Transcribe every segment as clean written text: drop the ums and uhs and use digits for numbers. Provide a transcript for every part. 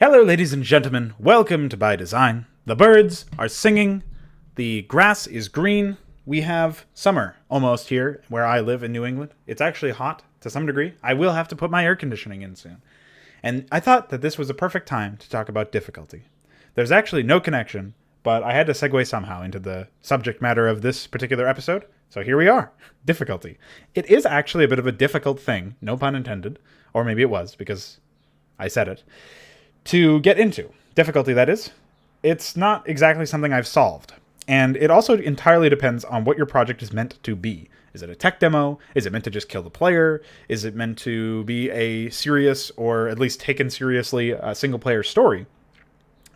Hello, ladies and gentlemen. Welcome to By Design. The birds are singing. The grass is green. We have summer almost here where I live in New England. It's actually hot to some degree. I will have to put my air conditioning in soon. And I thought that this was a perfect time to talk about difficulty. There's actually no connection, but I had to segue somehow into the subject matter of this particular episode. So here we are. Difficulty. It is actually a bit of a difficult thing, no pun intended. Or maybe it was, because I said it. To get into. Difficulty, that is. It's not exactly something I've solved. And it also entirely depends on what your project is meant to be. Is it a tech demo? Is it meant to just kill the player? Is it meant to be a serious, or at least taken seriously, single-player story?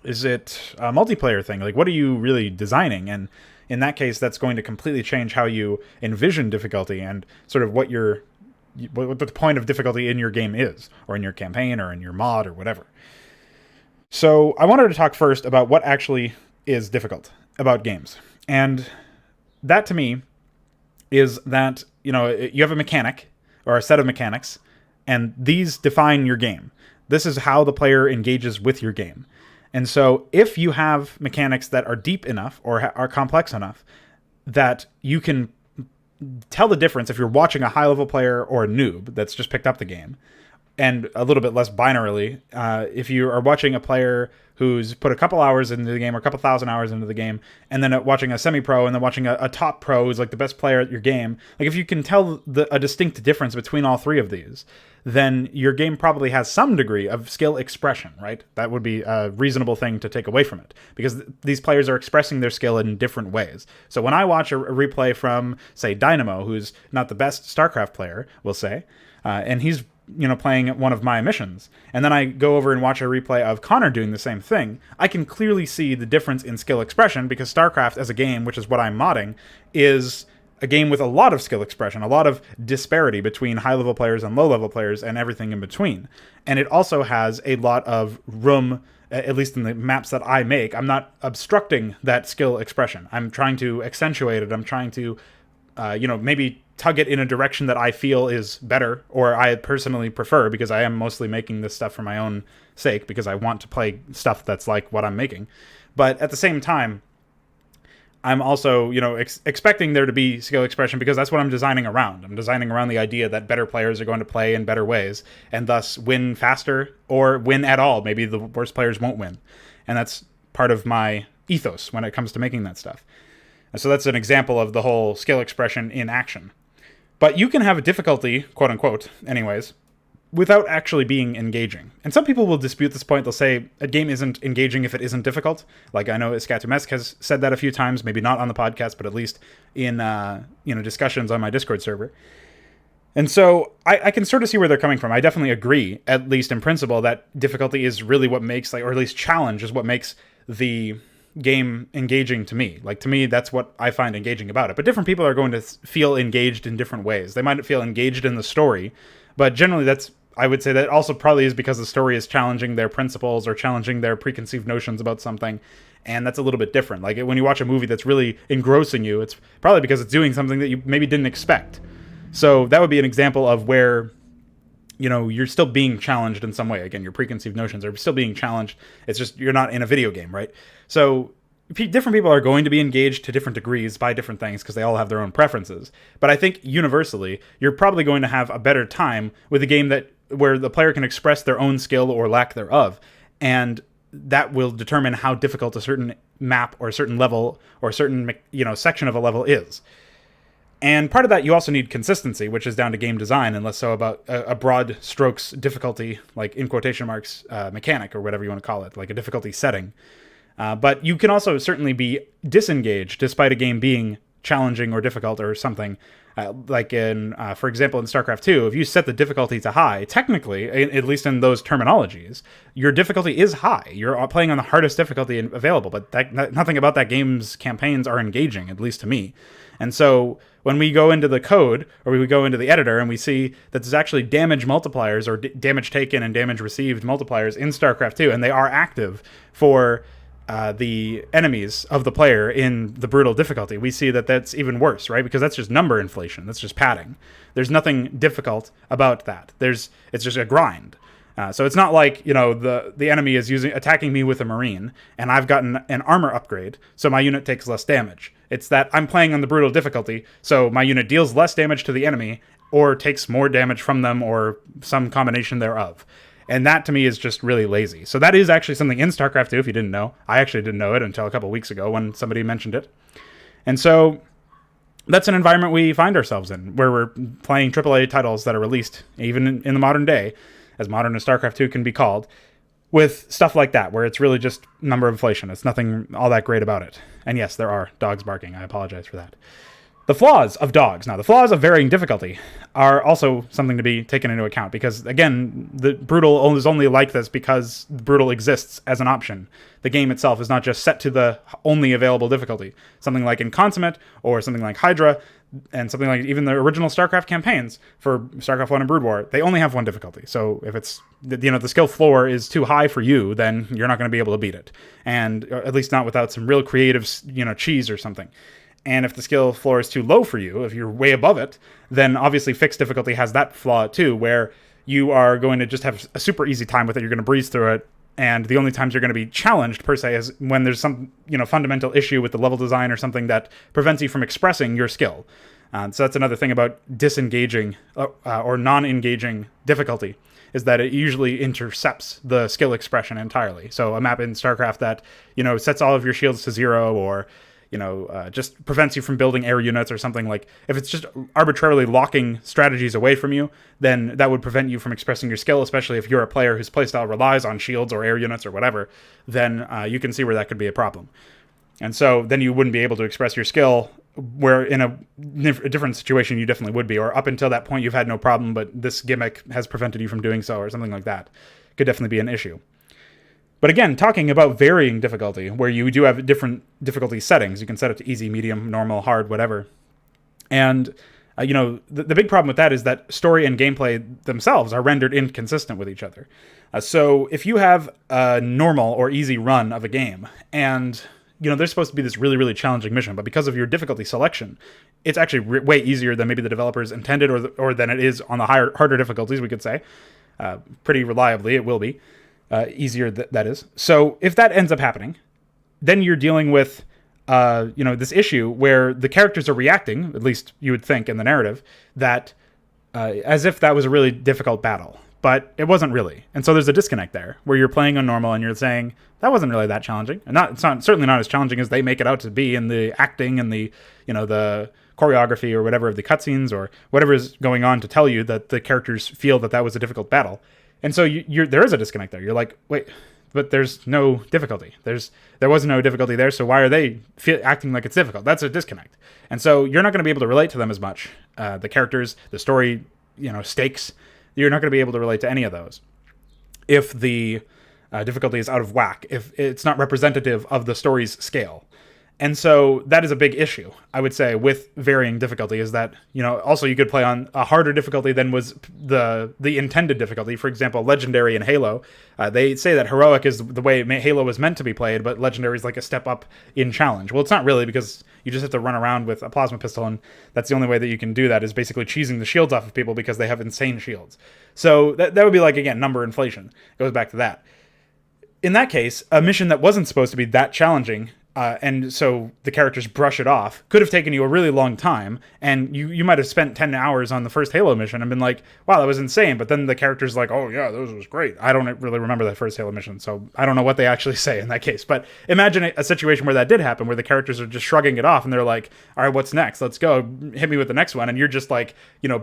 Is it a multiplayer thing? Like, what are you really designing? And in that case, that's going to completely change how you envision difficulty and sort of what the point of difficulty in your game is, or in your campaign, or in your mod, or whatever. So I wanted to talk first about what actually is difficult about games. And that to me is that, you have a mechanic or a set of mechanics, and these define your game. This is how the player engages with your game. And so if you have mechanics that are deep enough or are complex enough that you can tell the difference if you're watching a high-level player or a noob that's just picked up the game, and a little bit less binarily, if you are watching a player who's put a couple hours into the game or a couple thousand hours into the game, and then watching a semi-pro and then watching a top pro who's like the best player at your game, like if you can tell a distinct difference between all three of these, then your game probably has some degree of skill expression, right? That would be a reasonable thing to take away from it, because these players are expressing their skill in different ways. So when I watch a replay from, say, Dynamo, who's not the best StarCraft player, we'll say, and he's playing one of my missions, and then I go over and watch a replay of Connor doing the same thing, I can clearly see the difference in skill expression, because StarCraft as a game, which is what I'm modding, is a game with a lot of skill expression, a lot of disparity between high-level players and low-level players and everything in between. And it also has a lot of room, at least in the maps that I make. I'm not obstructing that skill expression. I'm trying to accentuate it. I'm trying to, maybe tug it in a direction that I feel is better, or I personally prefer, because I am mostly making this stuff for my own sake, because I want to play stuff that's like what I'm making. But at the same time, I'm also, expecting there to be skill expression, because that's what I'm designing around. I'm designing around the idea that better players are going to play in better ways, and thus win faster, or win at all. Maybe the worst players won't win. And that's part of my ethos when it comes to making that stuff. And so that's an example of the whole skill expression in action. But you can have a difficulty, quote unquote, anyways, without actually being engaging. And some people will dispute this point. They'll say a game isn't engaging if it isn't difficult. Like I know Scatumesk has said that a few times, maybe not on the podcast, but at least in discussions on my Discord server. And so I can sort of see where they're coming from. I definitely agree, at least in principle, that difficulty is really what makes, or at least challenge is what makes the game engaging to me. Like, to me, that's what I find engaging about it. But different people are going to feel engaged in different ways. They might feel engaged in the story, but generally I would say that also probably is because the story is challenging their principles or challenging their preconceived notions about something, and that's a little bit different. Like, when you watch a movie that's really engrossing you, it's probably because it's doing something that you maybe didn't expect. So that would be an example of where, you're still being challenged in some way. Again, your preconceived notions are still being challenged. It's just you're not in a video game, right? So different people are going to be engaged to different degrees by different things, because they all have their own preferences. But I think universally, you're probably going to have a better time with a game where the player can express their own skill or lack thereof, and that will determine how difficult a certain map or a certain level or a certain section of a level is. And part of that, you also need consistency, which is down to game design, and less so about a broad strokes difficulty, like in quotation marks, mechanic, or whatever you want to call it, like a difficulty setting. But you can also certainly be disengaged despite a game being challenging or difficult or something. Like for example, in StarCraft 2, if you set the difficulty to high, technically, at least in those terminologies, your difficulty is high. You're playing on the hardest difficulty available, but nothing about that game's campaigns are engaging, at least to me. And so when we go into the code, or we go into the editor, and we see that there's actually damage multipliers, or damage taken and damage received multipliers in StarCraft 2, and they are active for the enemies of the player in the brutal difficulty, we see that that's even worse, right? Because that's just number inflation. That's just padding. There's nothing difficult about that. It's just a grind. So it's not like, the enemy is attacking me with a Marine, and I've gotten an armor upgrade, so my unit takes less damage. It's that I'm playing on the brutal difficulty, so my unit deals less damage to the enemy, or takes more damage from them, or some combination thereof. And that, to me, is just really lazy. So that is actually something in StarCraft 2, if you didn't know. I actually didn't know it until a couple weeks ago when somebody mentioned it. And so that's an environment we find ourselves in, where we're playing AAA titles that are released, even in the modern day, as modern as StarCraft 2 can be called, with stuff like that, where it's really just number inflation. It's nothing all that great about it. And yes, there are dogs barking. I apologize for that. The flaws of dogs. Now, the flaws of varying difficulty are also something to be taken into account, because, again, the brutal is only like this because brutal exists as an option. The game itself is not just set to the only available difficulty. Something like in Consummate, or something like Hydra, and something like even the original StarCraft campaigns for StarCraft 1 and Brood War, they only have one difficulty. So if it's, the skill floor is too high for you, then you're not going to be able to beat it. And at least not without some real creative, cheese or something. And if the skill floor is too low for you, if you're way above it, then obviously fixed difficulty has that flaw too, where you are going to just have a super easy time with it. You're going to breeze through it. And the only times you're going to be challenged, per se, is when there's some, fundamental issue with the level design or something that prevents you from expressing your skill. So that's another thing about disengaging or non-engaging difficulty, is that it usually intercepts the skill expression entirely. So a map in StarCraft that, sets all of your shields to 0, or just prevents you from building air units or something, like, if it's just arbitrarily locking strategies away from you, then that would prevent you from expressing your skill, especially if you're a player whose playstyle relies on shields or air units or whatever. Then you can see where that could be a problem. And so then you wouldn't be able to express your skill, where in a different situation you definitely would be, or up until that point you've had no problem, but this gimmick has prevented you from doing so, or something like that. Could definitely be an issue. But again, talking about varying difficulty, where you do have different difficulty settings. You can set it to easy, medium, normal, hard, whatever. And, the big problem with that is that story and gameplay themselves are rendered inconsistent with each other. So if you have a normal or easy run of a game, and, there's supposed to be this really, really challenging mission, but because of your difficulty selection, it's actually way easier than maybe the developers intended, or than it is on the harder difficulties, we could say. Pretty reliably, it will be. Easier, that is. So if that ends up happening, then you're dealing with, this issue where the characters are reacting, at least you would think in the narrative, that as if that was a really difficult battle. But it wasn't really. And so there's a disconnect there, where you're playing on normal and you're saying, that wasn't really that challenging. And certainly not as challenging as they make it out to be in the acting and the choreography or whatever of the cutscenes, or whatever is going on to tell you that the characters feel that was a difficult battle. And so there is a disconnect there. You're like, wait, but there's no difficulty. There was no difficulty there, so why are they acting like it's difficult? That's a disconnect. And so you're not going to be able to relate to them as much. The characters, the story, stakes, you're not going to be able to relate to any of those if the difficulty is out of whack, if it's not representative of the story's scale. And so that is a big issue, I would say, with varying difficulty, is that, also you could play on a harder difficulty than was the intended difficulty. For example, Legendary in Halo, they say that Heroic is the way Halo was meant to be played, but Legendary is like a step up in challenge. Well, it's not really, because you just have to run around with a plasma pistol, and that's the only way that you can do that, is basically cheesing the shields off of people because they have insane shields. So that would be like, again, number inflation. It goes back to that. In that case, a mission that wasn't supposed to be that challenging, and so the characters brush it off, could have taken you a really long time, and you might have spent 10 hours on the first Halo mission and been like, wow, that was insane, but then the character's like, oh yeah, that was great. I don't really remember that first Halo mission, so I don't know what they actually say in that case, but imagine a situation where that did happen, where the characters are just shrugging it off, and they're like, all right, what's next? Let's go, hit me with the next one, and you're just like,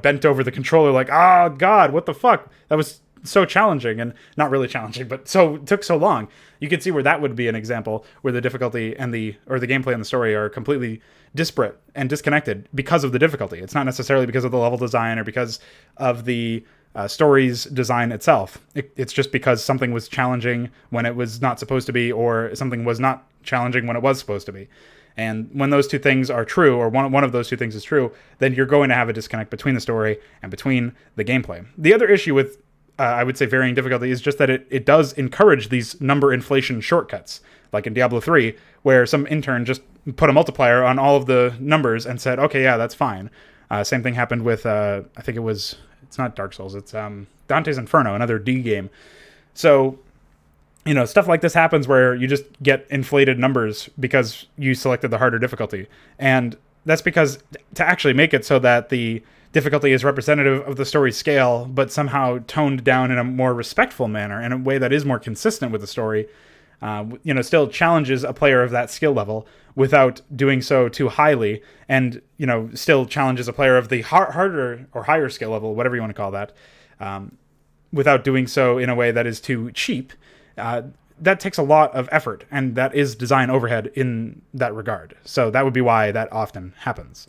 bent over the controller like, oh god, what the fuck? That was so challenging, and not really challenging, but took so long. You could see where that would be an example where the difficulty and the gameplay and the story are completely disparate and disconnected because of the difficulty. It's not necessarily because of the level design or because of the story's design itself. It's just because something was challenging when it was not supposed to be, or something was not challenging when it was supposed to be. And when those two things are true, or one of those two things is true, then you're going to have a disconnect between the story and between the gameplay. The other issue with I would say varying difficulty is just that it does encourage these number inflation shortcuts, like in Diablo 3, where some intern just put a multiplier on all of the numbers and said, okay, yeah, that's fine. Same thing happened with, I think it was it's not Dark Souls. It's Dante's Inferno, another D game. So, stuff like this happens where you just get inflated numbers because you selected the harder difficulty. And that's because to actually make it so that the difficulty is representative of the story scale, but somehow toned down in a more respectful manner, in a way that is more consistent with the story, still challenges a player of that skill level without doing so too highly, and, still challenges a player of the harder or higher skill level, whatever you want to call that, without doing so in a way that is too cheap. That takes a lot of effort, and that is design overhead in that regard. So that would be why that often happens.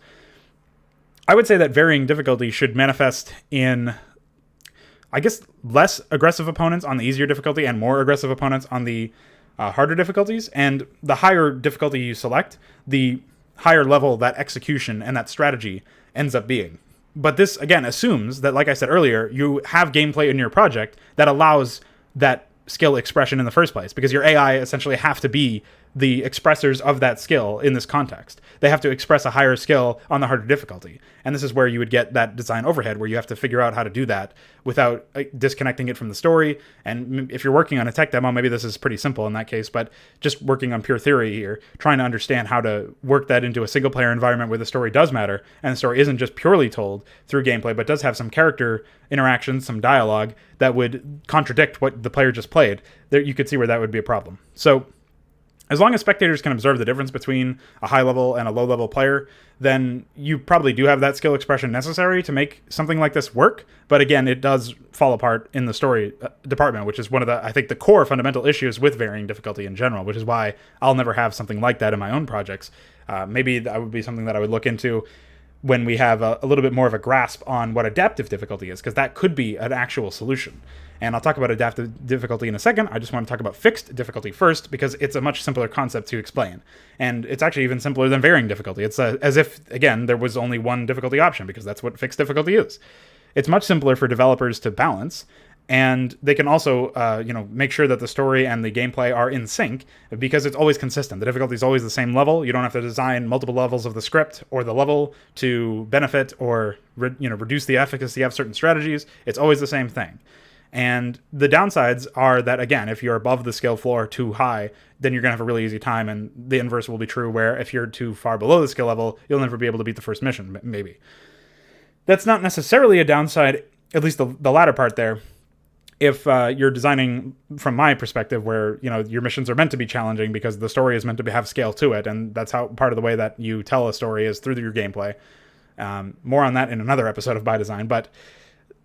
I would say that varying difficulty should manifest in, I guess, less aggressive opponents on the easier difficulty and more aggressive opponents on the harder difficulties. And the higher difficulty you select, the higher level that execution and that strategy ends up being. But this, again, assumes that, like I said earlier, you have gameplay in your project that allows that skill expression in the first place, because your AI essentially have to be the expressors of that skill in this context. They have to express a higher skill on the harder difficulty. And this is where you would get that design overhead, where you have to figure out how to do that without disconnecting it from the story. And if you're working on a tech demo, maybe this is pretty simple in that case, but just working on pure theory here, trying to understand how to work that into a single player environment where the story does matter, and the story isn't just purely told through gameplay, but does have some character interactions, some dialogue that would contradict what the player just played. There, you could see where that would be a problem. So as long as spectators can observe the difference between a high-level and a low-level player, then you probably do have that skill expression necessary to make something like this work. But again, it does fall apart in the story department, which is one of the, I think, the core fundamental issues with varying difficulty in general, which is why I'll never have something like that in my own projects. Maybe that would be something that I would look into when we have a little bit more of a grasp on what adaptive difficulty is, because that could be an actual solution. And I'll talk about adaptive difficulty in a second. I just want to talk about fixed difficulty first, because it's a much simpler concept to explain. And it's actually even simpler than varying difficulty. It's as if, again, there was only one difficulty option, because that's what fixed difficulty is. It's much simpler for developers to balance, and they can also, make sure that the story and the gameplay are in sync, because it's always consistent. The difficulty is always the same level. You don't have to design multiple levels of the script or the level to benefit or reduce the efficacy of certain strategies. It's always the same thing. And the downsides are that, again, if you're above the skill floor too high, then you're going to have a really easy time, and the inverse will be true, where if you're too far below the skill level, you'll never be able to beat the first mission, maybe. That's not necessarily a downside, at least the latter part there, if you're designing from my perspective, where your missions are meant to be challenging because the story is meant to have scale to it, and that's how part of the way that you tell a story is through your gameplay. More on that in another episode of By Design, but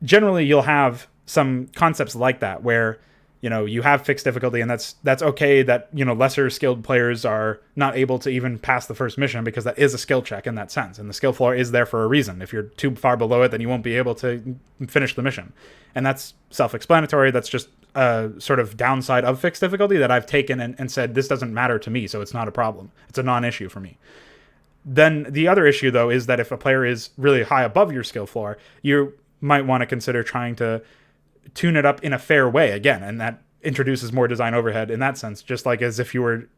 generally you'll have some concepts like that where you have fixed difficulty, and that's okay that lesser skilled players are not able to even pass the first mission, because that is a skill check in that sense, and the skill floor is there for a reason. If you're too far below it, then you won't be able to finish the mission, and that's self-explanatory. That's just a sort of downside of fixed difficulty that I've taken and said, this doesn't matter to me, so it's not a problem. It's a non-issue for me. Then the other issue, though, is that if a player is really high above your skill floor, you might want to consider trying to tune it up in a fair way again, and that introduces more design overhead in that sense, just like as if you were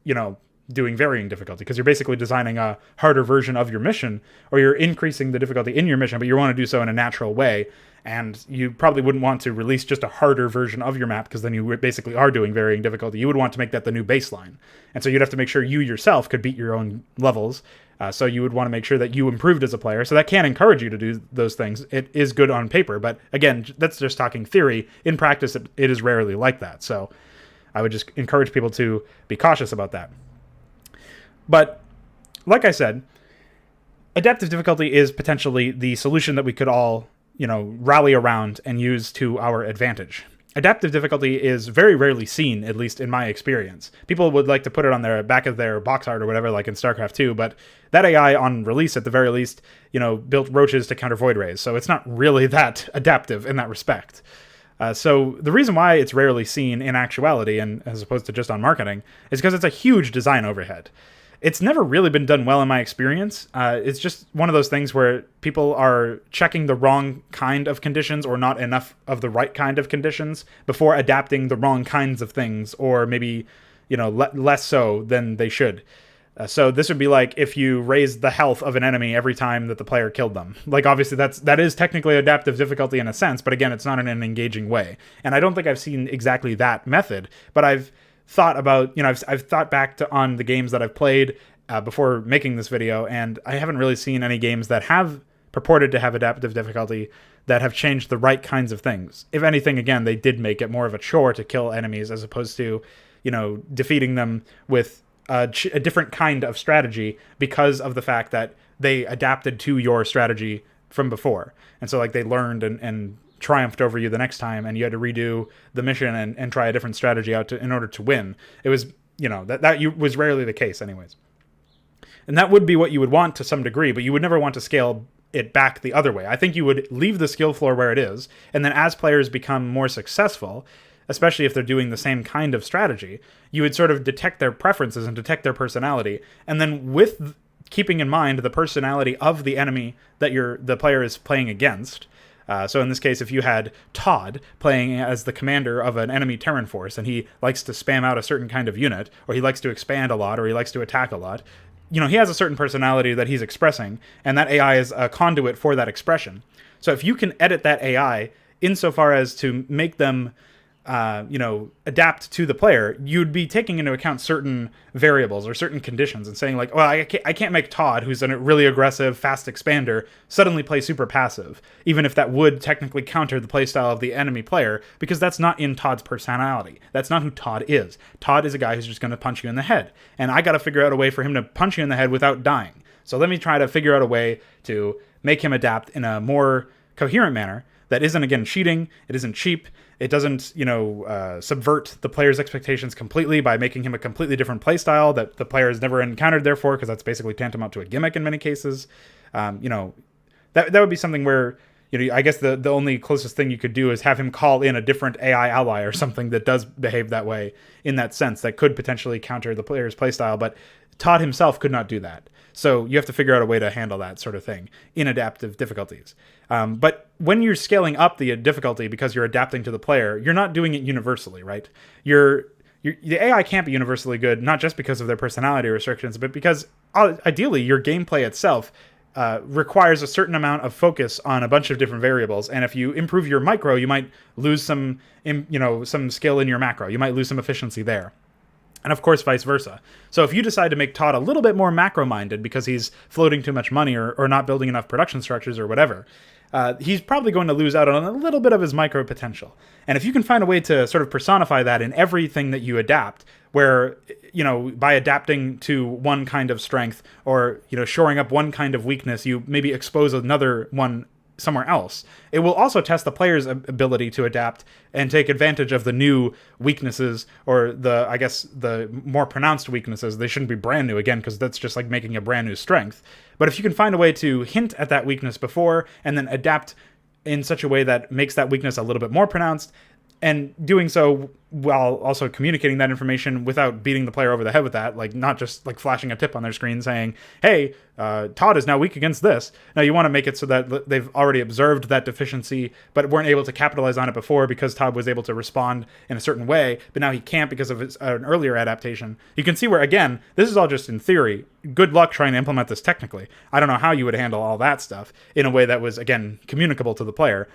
doing varying difficulty, because you're basically designing a harder version of your mission, or you're increasing the difficulty in your mission, but you want to do so in a natural way, and you probably wouldn't want to release just a harder version of your map, because then you basically are doing varying difficulty. You would want to make that the new baseline, and so you'd have to make sure you yourself could beat your own levels. So you would want to make sure that you improved as a player. So that can encourage you to do those things. It is good on paper, but again, that's just talking theory. In practice, it is rarely like that. So I would just encourage people to be cautious about that. But like I said, adaptive difficulty is potentially the solution that we could all, rally around and use to our advantage. Adaptive difficulty is very rarely seen, at least in my experience. People would like to put it on their back of their box art or whatever, like in StarCraft 2, but that AI on release, at the very least, built roaches to counter void rays, so it's not really that adaptive in that respect. So the reason why it's rarely seen in actuality, and as opposed to just on marketing, is because it's a huge design overhead. It's never really been done well in my experience. It's just one of those things where people are checking the wrong kind of conditions, or not enough of the right kind of conditions, before adapting the wrong kinds of things, or maybe, less so than they should. So this would be like if you raised the health of an enemy every time that the player killed them. Like, obviously that is technically adaptive difficulty in a sense, but again, it's not in an engaging way. And I don't think I've seen exactly that method, but I've thought about, I've thought back on the games that I've played before making this video, and I haven't really seen any games that have purported to have adaptive difficulty that have changed the right kinds of things. If anything, again, they did make it more of a chore to kill enemies as opposed to, defeating them with a different kind of strategy because of the fact that they adapted to your strategy from before. And so, like, they learned and triumphed over you the next time, and you had to redo the mission and try a different strategy out in order to win. It was, that was rarely the case anyways. And that would be what you would want to some degree, but you would never want to scale it back the other way. I think you would leave the skill floor where it is, and then as players become more successful, especially if they're doing the same kind of strategy, you would sort of detect their preferences and detect their personality, and then with keeping in mind the personality of the enemy that the player is playing against. So in this case, if you had Todd playing as the commander of an enemy Terran force, and he likes to spam out a certain kind of unit, or he likes to expand a lot, or he likes to attack a lot, he has a certain personality that he's expressing, and that AI is a conduit for that expression. So if you can edit that AI insofar as to make them adapt to the player, you'd be taking into account certain variables or certain conditions and saying, like, well, I can't make Todd, who's a really aggressive, fast expander, suddenly play super passive, even if that would technically counter the playstyle of the enemy player, because that's not in Todd's personality. That's not who Todd is. Todd is a guy who's just going to punch you in the head, and I got to figure out a way for him to punch you in the head without dying. So let me try to figure out a way to make him adapt in a more coherent manner that isn't, again, cheating, it isn't cheap, it doesn't, subvert the player's expectations completely by making him a completely different playstyle that the player has never encountered, therefore, because that's basically tantamount to a gimmick in many cases. That would be something where, I guess the only closest thing you could do is have him call in a different AI ally or something that does behave that way in that sense, that could potentially counter the player's playstyle, but Todd himself could not do that. So you have to figure out a way to handle that sort of thing in adaptive difficulties. But when you're scaling up the difficulty because you're adapting to the player, you're not doing it universally, right? The AI can't be universally good, not just because of their personality restrictions, but because ideally your gameplay itself requires a certain amount of focus on a bunch of different variables. And if you improve your micro, you might lose some skill in your macro. You might lose some efficiency there. And of course, vice versa. So if you decide to make Todd a little bit more macro-minded because he's floating too much money or not building enough production structures or whatever, he's probably going to lose out on a little bit of his micro potential. And if you can find a way to sort of personify that in everything that you adapt, where, by adapting to one kind of strength or, shoring up one kind of weakness, you maybe expose another one somewhere else, it will also test the player's ability to adapt and take advantage of the new weaknesses or the more pronounced weaknesses. They shouldn't be brand new, again, because that's just like making a brand new strength. But if you can find a way to hint at that weakness before and then adapt in such a way that makes that weakness a little bit more pronounced, and doing so while also communicating that information without beating the player over the head with that, like not just like flashing a tip on their screen saying, hey, Todd is now weak against this. No, you want to make it so that they've already observed that deficiency, but weren't able to capitalize on it before because Todd was able to respond in a certain way, but now he can't because of an earlier adaptation. You can see where, again, this is all just in theory. Good luck trying to implement this technically. I don't know how you would handle all that stuff in a way that was, again, communicable to the player,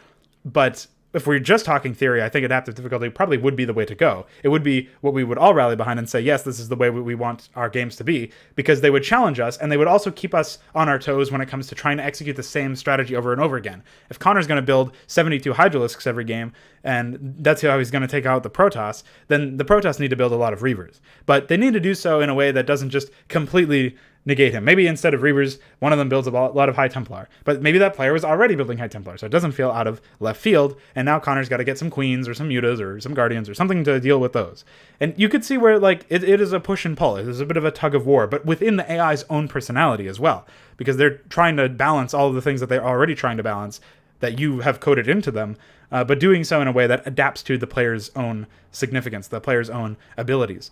but if we're just talking theory, I think adaptive difficulty probably would be the way to go. It would be what we would all rally behind and say, yes, this is the way we want our games to be, because they would challenge us and they would also keep us on our toes when it comes to trying to execute the same strategy over and over again. If Connor's going to build 72 Hydralisks every game, and that's how he's going to take out the Protoss, then the Protoss need to build a lot of Reavers. But they need to do so in a way that doesn't just completely negate him. Maybe instead of Reavers, one of them builds a lot of High Templar. But maybe that player was already building High Templar, so it doesn't feel out of left field, and now Connor's got to get some Queens or some Mutas or some Guardians or something to deal with those. And you could see where like it is a push and pull. It is a bit of a tug of war, but within the AI's own personality as well, because they're trying to balance all of the things that they're already trying to balance that you have coded into them, but doing so in a way that adapts to the player's own significance, the player's own abilities,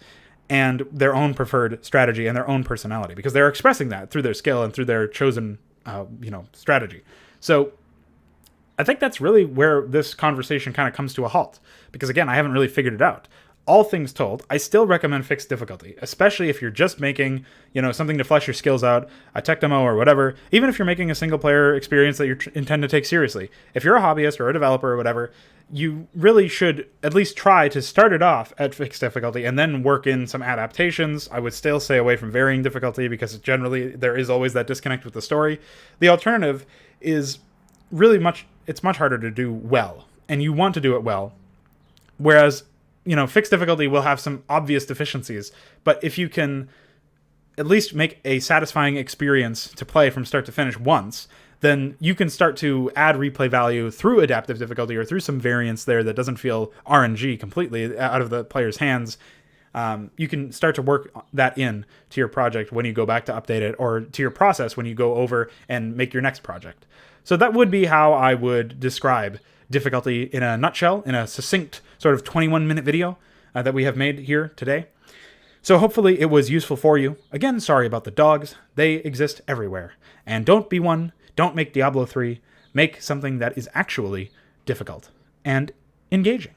and their own preferred strategy and their own personality, because they're expressing that through their skill and through their chosen, strategy. So I think that's really where this conversation kind of comes to a halt, because again, I haven't really figured it out. all things told, I still recommend fixed difficulty, especially if you're just making, something to flesh your skills out, a tech demo or whatever. Even if you're making a single player experience that you intend to take seriously. If you're a hobbyist or a developer or whatever, you really should at least try to start it off at fixed difficulty and then work in some adaptations. I would still stay away from varying difficulty because generally there is always that disconnect with the story. The alternative is it's much harder to do well, and you want to do it well. Whereas, fixed difficulty will have some obvious deficiencies, but if you can at least make a satisfying experience to play from start to finish once, then you can start to add replay value through adaptive difficulty or through some variance there that doesn't feel RNG completely out of the player's hands. You can start to work that in to your project when you go back to update it, or to your process when you go over and make your next project. So that would be how I would describe difficulty in a nutshell, in a succinct sort of 21-minute video that we have made here today. So hopefully it was useful for you. Again, sorry about the dogs. They exist everywhere. And don't be one. Don't make Diablo 3. Make something that is actually difficult and engaging.